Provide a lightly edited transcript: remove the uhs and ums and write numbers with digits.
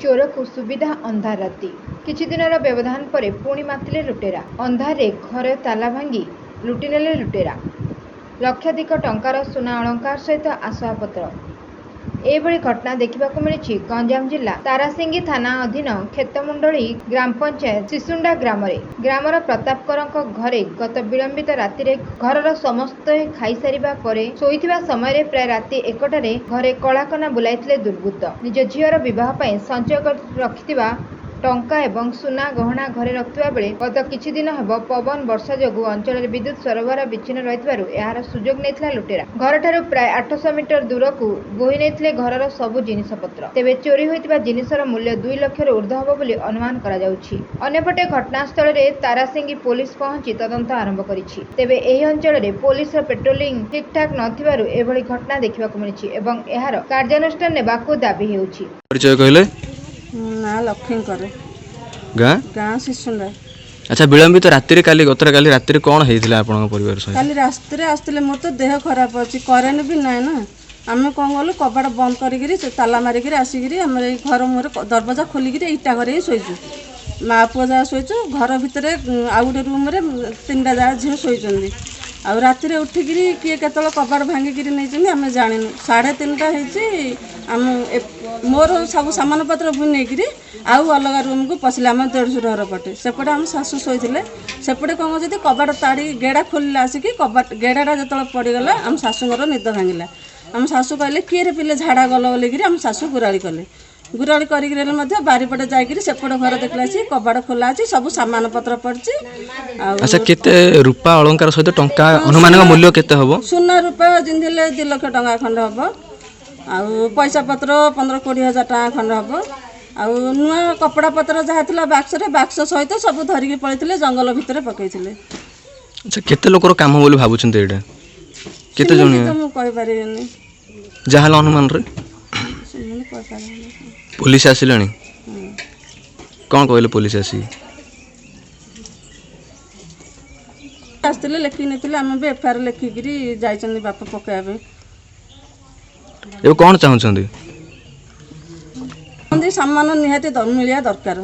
चोर को सुविधा अंधार राति किछि दिनर व्यवधान पर पुणी मातिले लुटेरा अंधारे घर ताला भांगी लुटिनेले लुटेरा लक्षाधिक टंकार सुना अलंकार सहित आसवाबपत्र एभली घटना देखा मिली गंजाम जिला तारासिंगी थाना अधीन खेतमुंडली ग्राम पंचायत शिशुंडा ग्रामर प्रतापकर घरे गत विलंबित राति घर समस्त खाई सारिबा परे शोइथिबा समय प्राय राति 1टारे घरे कलाकना बुलाइथिले दुर्बृत्त निज झीवर बह संचय कर रखिथिबा टंका एवं सुना गहना घरे रखुवा बेले गत किछि दिन हेब पवन वर्षा जोगु अंचल विद्युत सरबराह विच्छिन्न रहितबारु एहार सुजोग नेथिला लुटेरा घर ठारू प्राय 800 मीटर दूर को बोही नेथिले घरर सबु जिनिसपत्र तेबे चोरी होइतिबा जिनिसर मूल्य 2 लाख रु ऊर्ध्व हबो बोली अनुमान करा जाउछि। अन्यपटे घटनास्थल रे तारासिंगी पुलिस पहुंची तदंत आरंभ करिछि। तेबे एही अंचल रे पुलिस पेट्रोलिंग ठीक ठाक नथिबारु एभली घटना देखिबाकु मिलिछि एवं एहार कार्यानुष्ठान नेबाकु दाबी हेउछि। परिचय कहले ना लक्ष्मी करे गाँ गाँ शिशुंडा। अच्छा विलंबित राति काली गतर काली राति कौन होता आपन परिवार सहित काली रास्ते आसते मोर तो देह खराब अच्छी करेन्ट भी ना ना आम कौन गलु कबाड़ बंद करी ताला मारिक आसिक घर मुहर दरवाजा खोलिक इटा घर ही शोचु माँ पुआ जहाँ शोचु घर भितर आउ गोटे रूम 3टा जगह झील शोचुं आ राति उठिक किए केतल कबाड़ भांगिक नहीं आम जानू 3:30 आम मोर सब सामान पत्र नहीं आउ अलग रूम को पशिले आम 150 घर पटे सेपटे आम शाशु शोते सेपटे कौन कर कबाड़ ताड़ी गेड़ा खोल आसिक कबाड़ गेड़ाटा जो पड़गला आम शाशुर निद भांगला आम शाशु कहले किए पिले झाड़ा गल बोलिक आम शाशु गुराड़ी कले गुराड़ी कर बारीपटे जाकर सेपट घर देखला कबाड़ खोला अच्छी सब सामान पत्र पड़ी। अच्छा केते रूपा अलंकार सहित टंका अनुमान मूल्य केते हबो सुना रूपा जिंदले 2 लाख टंका खंड हबो आउ पैसा पत्र 15-20 हजार टंका खंड हबो आउ नुआ कपड़ा पत्र जहाँ थिला बाक्स सहित सब धरिक पड़े जंगल भितर पकईथिले। अच्छा केते लोकर काम बोली भाबुछन एटा केते जण तो कहि परिबेनी जहाल अनुमान रे पुलिस आसिलानी कौन कहले पुलिस आसी आसते लेखि नहीं आम भी एफआईआर लिखिक जाइछन बापा पकाइबे ए कौन चाहुछन सामान निहाती मिलिया दरकार।